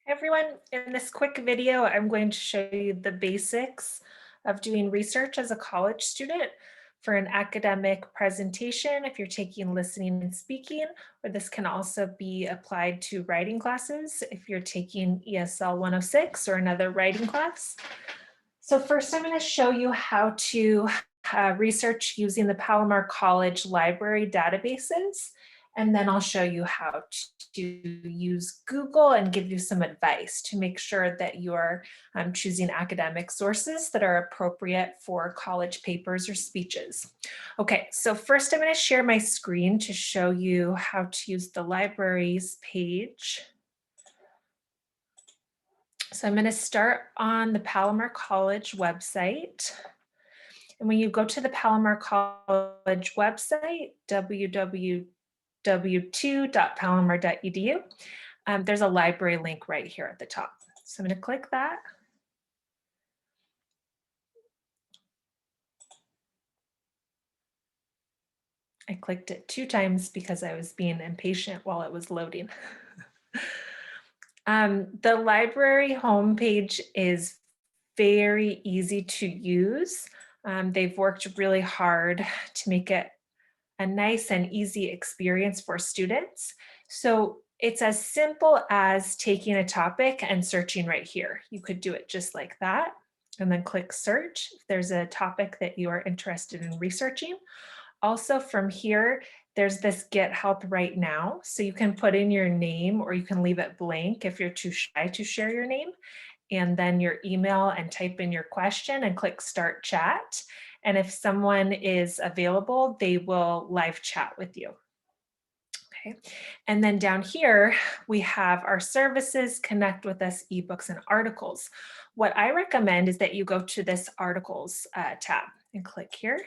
Everyone, in this quick video, I'm going to show you the basics of doing research as a college student for an academic presentation if you're taking listening and speaking, or this can also be applied to writing classes if you're taking ESL 106 or another writing class. So first I'm going to show you how to research using the Palomar College Library databases, and then I'll show you how to use Google and give you some advice to make sure that you're choosing academic sources that are appropriate for college papers or speeches. Okay, so first I'm going to share my screen to show you how to use the libraries page. So I'm going to start on the Palomar College website. And when you go to the Palomar College website, www.palomar.edu, there's a library link right here at the top. So I'm going to click that. I clicked it 2 times because I was being impatient while it was loading. The library homepage is very easy to use. They've worked really hard to make it a nice and easy experience for students. So it's as simple as taking a topic and searching right here. You could do it just like that and then click search if there's a topic that you are interested in researching. Also from here, there's this get help right now. So you can put in your name or you can leave it blank if you're too shy to share your name, and then your email and type in your question and click start chat. And if someone is available, they will live chat with you. Okay. And then down here, we have our services, connect with us, ebooks and articles. What I recommend is that you go to this articles tab and click here.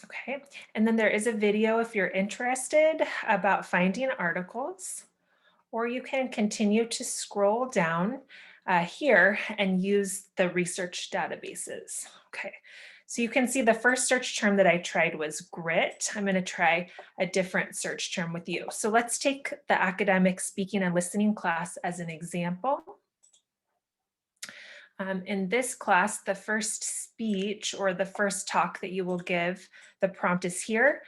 Okay, and then there is a video if you're interested about finding articles, or you can continue to scroll down here and use the research databases. Okay, so you can see the first search term that I tried was grit. I'm going to try a different search term with you. So let's take the academic speaking and listening class as an example. In this class, the first speech or the first talk that you will give, the prompt is here.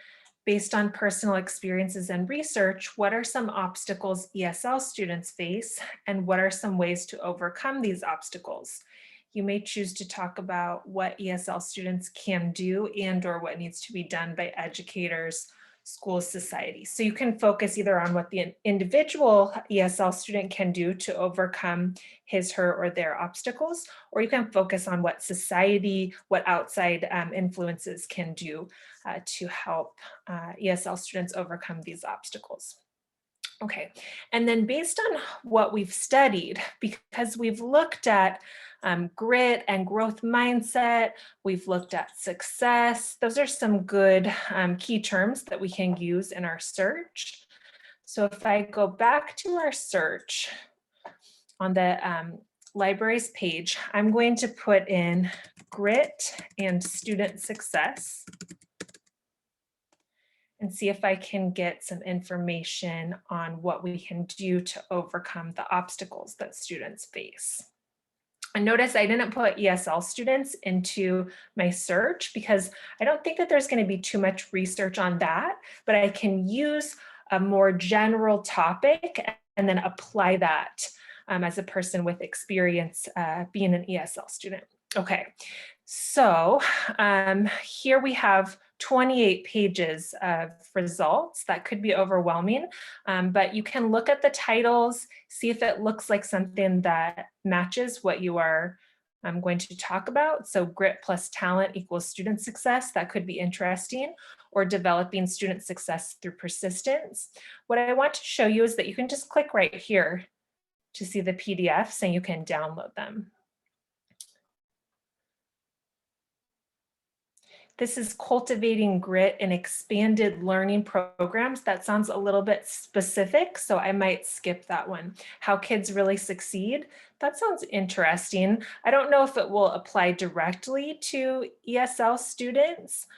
Based on personal experiences and research, what are some obstacles ESL students face, and what are some ways to overcome these obstacles? You may choose to talk about what ESL students can do and/or what needs to be done by educators, schools, society. So you can focus either on what the individual ESL student can do to overcome his, her, or their obstacles, or you can focus on what society, what outside influences can do to help ESL students overcome these obstacles. Okay, and then based on what we've studied, because we've looked at grit and growth mindset, we've looked at success. Those are some good key terms that we can use in our search. So if I go back to our search on the libraries page, I'm going to put in grit and student success and see if I can get some information on what we can do to overcome the obstacles that students face. And notice I didn't put ESL students into my search because I don't think that there's going to be too much research on that, but I can use a more general topic and then apply that as a person with experience being an ESL student. Okay, so here we have 28 pages of results. That could be overwhelming, but you can look at the titles, see if it looks like something that matches what you are going to talk about. So grit plus talent equals student success. That could be interesting, or developing student success through persistence. What I want to show you is that you can just click right here to see the PDFs and you can download them. This is cultivating grit in expanded learning programs. That sounds a little bit specific, so I might skip that one. How kids really succeed. That sounds interesting. I don't know if it will apply directly to ESL students,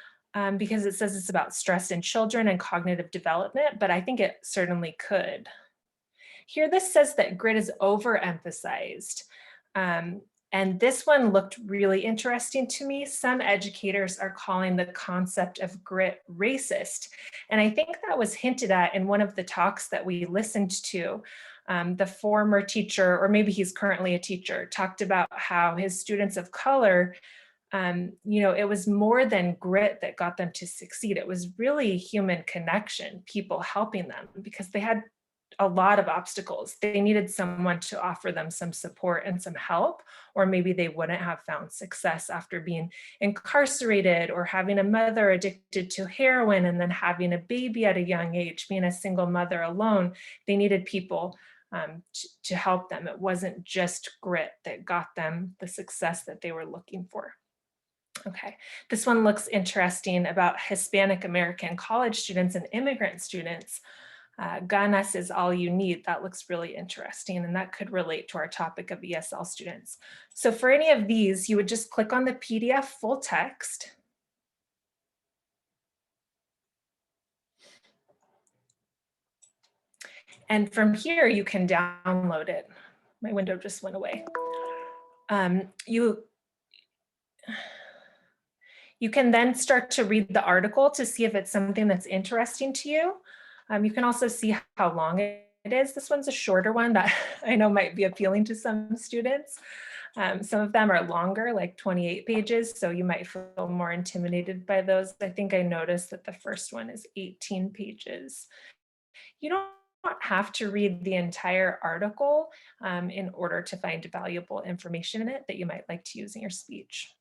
because it says it's about stress in children and cognitive development, but I think it certainly could. Here, this says that grit is overemphasized. Um, and this one looked really interesting to me. Some educators are calling the concept of grit racist. And I think that was hinted at in one of the talks that we listened to. The former teacher, or maybe he's currently a teacher, talked about how his students of color, it was more than grit that got them to succeed. It was really human connection, people helping them because they had a lot of obstacles. They needed someone to offer them some support and some help, or maybe they wouldn't have found success after being incarcerated or having a mother addicted to heroin and then having a baby at a young age, being a single mother alone. They needed people to help them. It wasn't just grit that got them the success that they were looking for. Okay, this one looks interesting about Hispanic American college students and immigrant students. Ganas is all you need. That looks really interesting, and that could relate to our topic of ESL students. So for any of these, you would just click on the PDF full text. And from here, you can download it. My window just went away. You can then start to read the article to see if it's something that's interesting to you. You can also see how long it is. This one's a shorter one that I know might be appealing to some students. Some of them are longer, like 28 pages, so you might feel more intimidated by those. I think I noticed that the first one is 18 pages. You don't have to read the entire article in order to find valuable information in it that you might like to use in your speech.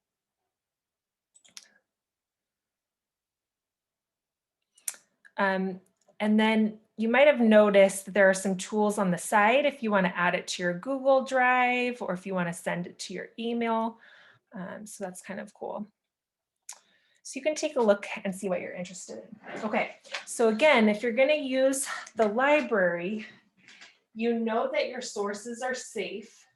And then you might have noticed that there are some tools on the side if you want to add it to your Google Drive or if you want to send it to your email. So that's kind of cool. So you can take a look and see what you're interested in. Okay, so again, if you're going to use the library, you know that your sources are safe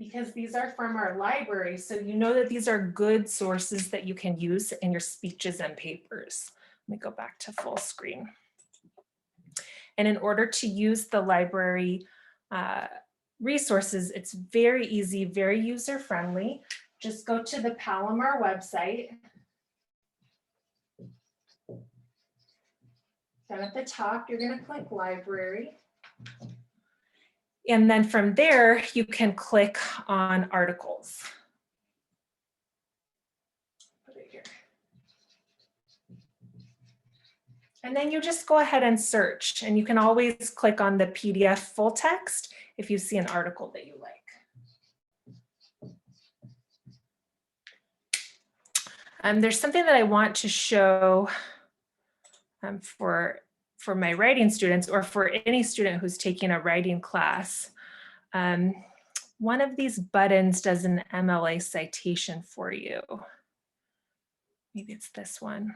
because these are from our library. So you know that these are good sources that you can use in your speeches and papers. Let me go back to full screen. And in order to use the library resources, it's very easy, very user-friendly. Just go to the Palomar website. Down at the top, you're going to click library. And then from there, you can click on articles. And then you just go ahead and search, and you can always click on the PDF full text if you see an article that you like. There's something that I want to show for my writing students or for any student who's taking a writing class. One of these buttons does an MLA citation for you. Maybe it's this one.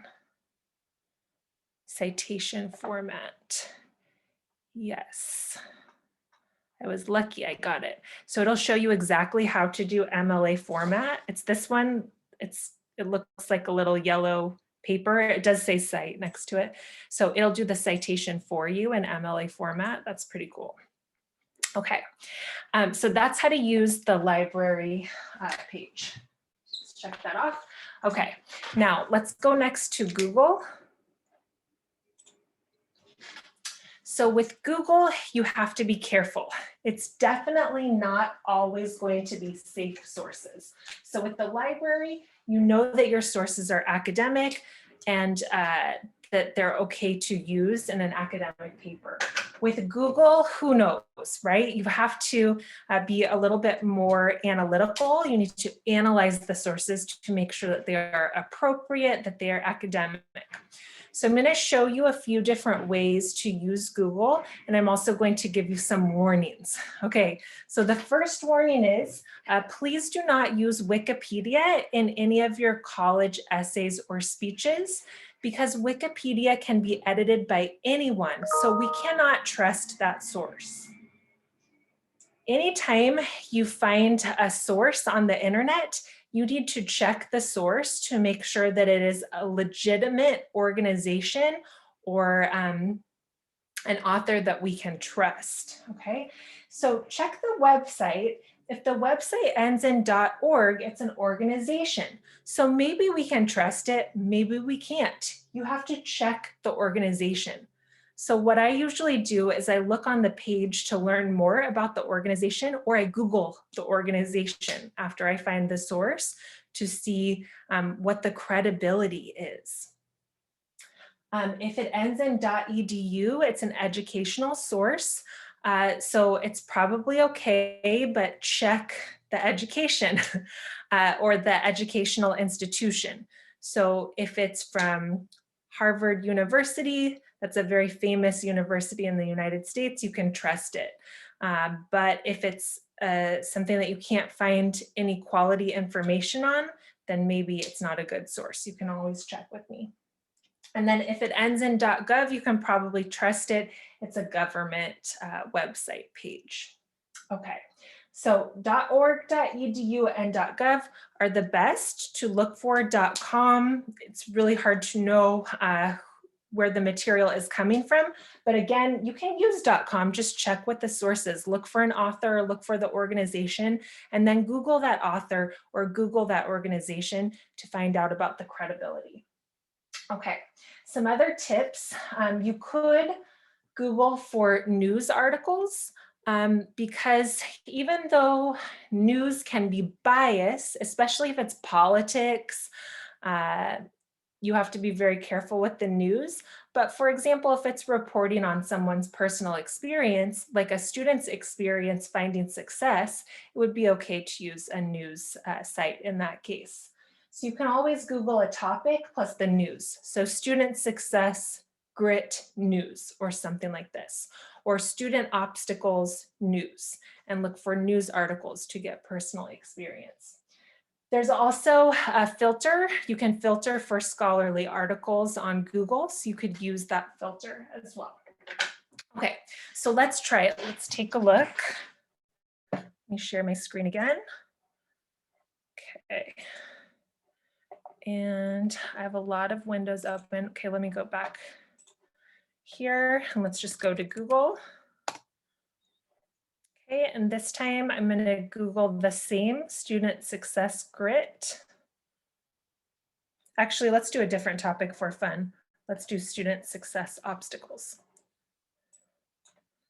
Citation format. Yes. I was lucky I got it. So it'll show you exactly how to do MLA format. It's this one. It looks like a little yellow paper. It does say cite next to it. So it'll do the citation for you in MLA format. That's pretty cool. Okay, so that's how to use the library page. Let's check that off. Okay, now let's go next to Google. So with Google, you have to be careful. It's definitely not always going to be safe sources. So with the library, you know that your sources are academic and that they're okay to use in an academic paper. With Google, who knows, right? You have to be a little bit more analytical. You need to analyze the sources to make sure that they are appropriate, that they are academic. So I'm going to show you a few different ways to use Google, and I'm also going to give you some warnings. Okay, so the first warning is, please do not use Wikipedia in any of your college essays or speeches, because Wikipedia can be edited by anyone, so we cannot trust that source. Anytime you find a source on the internet, you need to check the source to make sure that it is a legitimate organization or an author that we can trust, okay? So check the website. If the website ends in .org, it's an organization. So maybe we can trust it, maybe we can't. You have to check the organization. So what I usually do is I look on the page to learn more about the organization, or I Google the organization after I find the source to see what the credibility is. If it ends in .edu, it's an educational source. So it's probably okay, but check the education or the educational institution. So if it's from Harvard University, that's a very famous university in the United States, you can trust it. But if it's something that you can't find any quality information on, then maybe it's not a good source. You can always check with me. And then if it ends in .gov, you can probably trust it. It's a government website page. Okay, so .org, .edu, and .gov are the best to look for. .com, it's really hard to know where the material is coming from. But again, you can use .com, just check what the source is. Look for an author, look for the organization, and then Google that author or Google that organization to find out about the credibility. Okay, some other tips. You could Google for news articles because even though news can be biased, especially if it's politics, you have to be very careful with the news. But for example, if it's reporting on someone's personal experience, like a student's experience finding success, it would be okay to use a news site in that case. So you can always Google a topic plus the news. So student success, grit news, or something like this, or student obstacles news, and look for news articles to get personal experience. There's also a filter. You can filter for scholarly articles on Google, so you could use that filter as well. Okay, so let's try it. Let's take a look. Let me share my screen again. Okay. And I have a lot of windows open. Okay, let me go back here and let's just go to Google. Okay, and this time I'm going to Google the same student success grit. Actually, let's do a different topic for fun. Let's do student success obstacles.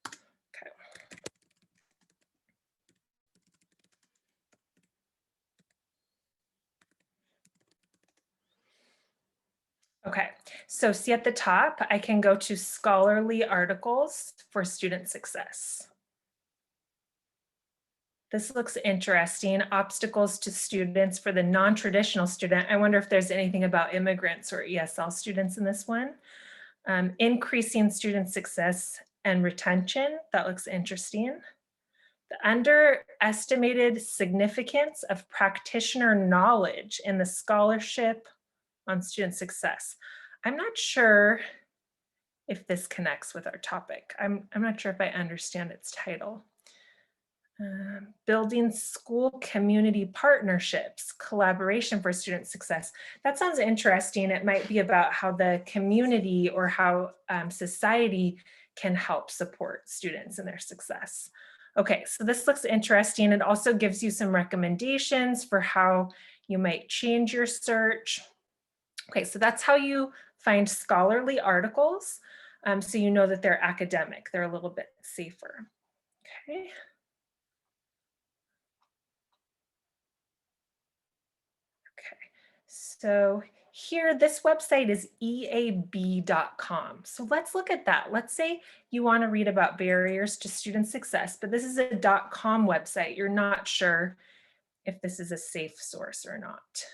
Okay. Okay, so see at the top, I can go to scholarly articles for student success. This looks interesting. Obstacles to students for the non-traditional student. I wonder if there's anything about immigrants or ESL students in this one. Increasing student success and retention. That looks interesting. The underestimated significance of practitioner knowledge in the scholarship on student success. I'm not sure if this connects with our topic. I'm not sure if I understand its title. Building school community partnerships, collaboration for student success. That sounds interesting. It might be about how the community or how society can help support students in their success. Okay, so this looks interesting. It also gives you some recommendations for how you might change your search. Okay, so that's how you find scholarly articles. So you know that they're academic, they're a little bit safer. Okay. Okay, so here, this website is eab.com. So let's look at that. Let's say you want to read about barriers to student success, but this is a .com website. You're not sure if this is a safe source or not.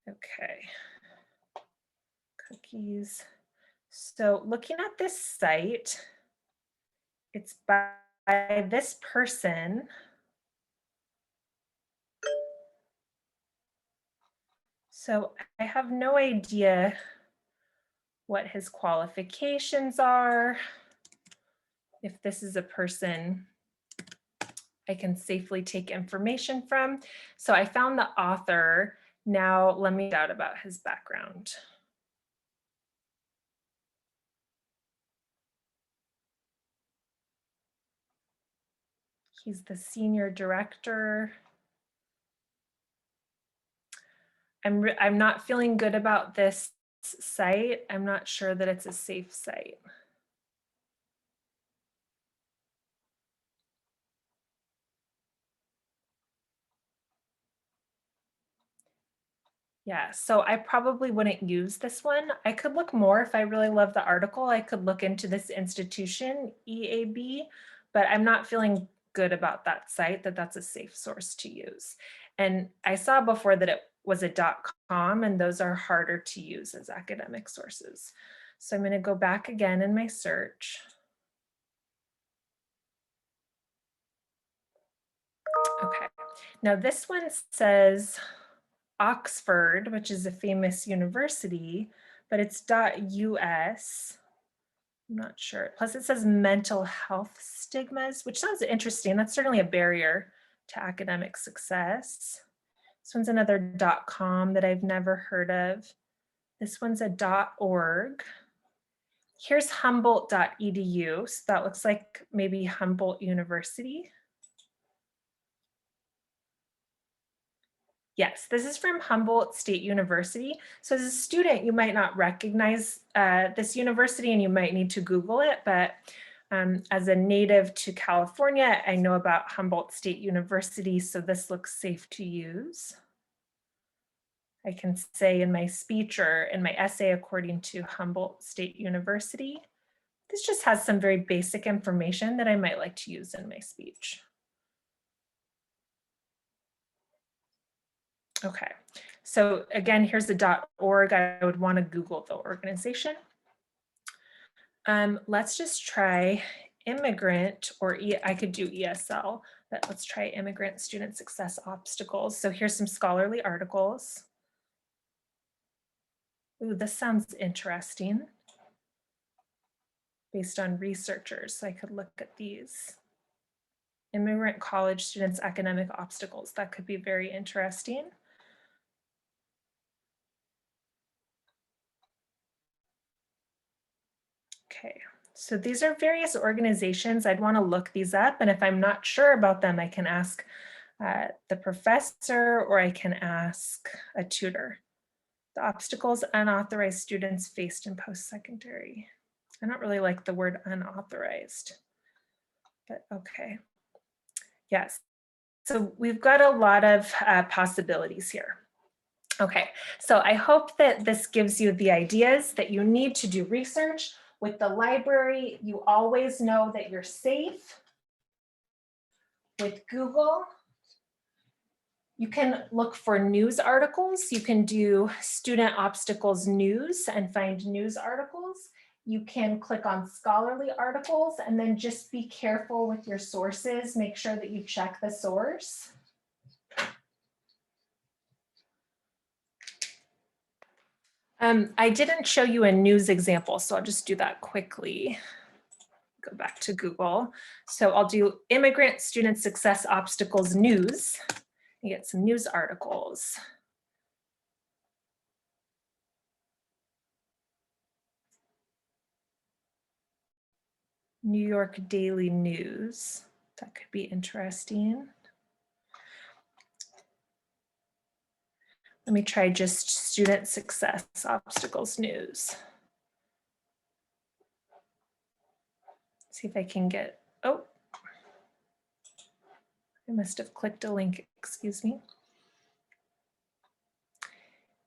Okay. Cookies. So looking at this site, it's by this person. So I have no idea what his qualifications are, if this is a person I can safely take information from. So I found the author. Now let me find out about his background. He's the senior director. I'm not feeling good about this site. I'm not sure that it's a safe site. Yeah, so I probably wouldn't use this one. I could look more if I really love the article. I could look into this institution, EAB, but I'm not feeling good about that site, that that's a safe source to use. And I saw before that it was a .com, and those are harder to use as academic sources. So I'm going to go back again in my search. Okay, now this one says Oxford, which is a famous university, but it's .us. I'm not sure. Plus it says mental health stigmas, which sounds interesting. That's certainly a barrier to academic success. This one's another .com that I've never heard of. This one's a .org. Here's Humboldt.edu. So that looks like maybe Humboldt University. Yes, this is from Humboldt State University. So as a student, you might not recognize this university and you might need to Google it, but as a native to California, I know about Humboldt State University, so this looks safe to use. I can say in my speech or in my essay, according to Humboldt State University. This just has some very basic information that I might like to use in my speech. Okay, so again, here's the .org. I would want to Google the organization. Let's just try immigrant, or I could do ESL, but let's try immigrant student success obstacles. So here's some scholarly articles. Ooh, this sounds interesting. Based on researchers, so I could look at these. Immigrant college students' academic obstacles. That could be very interesting. Okay, so these are various organizations. I'd want to look these up, and if I'm not sure about them, I can ask the professor or I can ask a tutor. The obstacles unauthorized students faced in post-secondary. I don't really like the word unauthorized, but okay. Yes, so we've got a lot of possibilities here. Okay, so I hope that this gives you the ideas that you need to do research. With the library, you always know that you're safe. With Google, you can look for news articles. You can do student obstacles news and find news articles. You can click on scholarly articles and then just be careful with your sources. Make sure that you check the source. I didn't show you a news example, so I'll just do that quickly. Go back to Google. So I'll do immigrant student success obstacles news and get some news articles. New York Daily News. That could be interesting. Let me try just student success obstacles news. See if I can get, oh, I must have clicked a link, excuse me.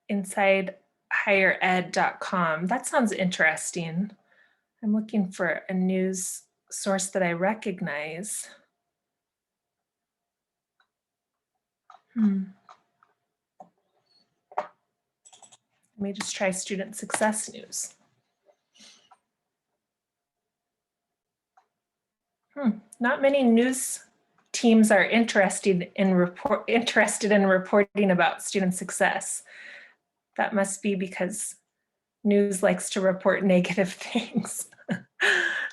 Inside highered.com. That sounds interesting. I'm looking for a news source that I recognize. Let me just try student success news. Not many news teams are interested in reporting about student success. That must be because news likes to report negative things.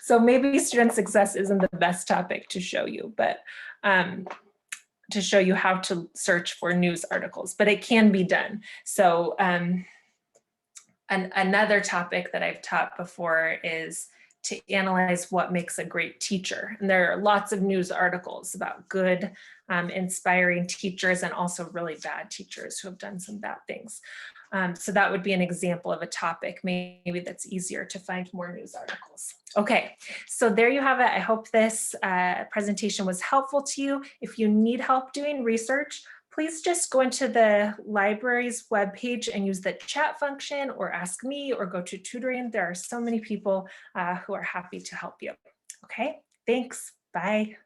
So maybe student success isn't the best topic to show you, but to show you how to search for news articles, but it can be done. So another topic that I've taught before is to analyze what makes a great teacher. And there are lots of news articles about good, inspiring teachers and also really bad teachers who have done some bad things. So that would be an example of a topic maybe that's easier to find more news articles. Okay, so there you have it. I hope this presentation was helpful to you. If you need help doing research, please just go into the library's webpage and use the chat function or ask me or go to tutoring. There are so many people who are happy to help you. Okay, thanks. Bye.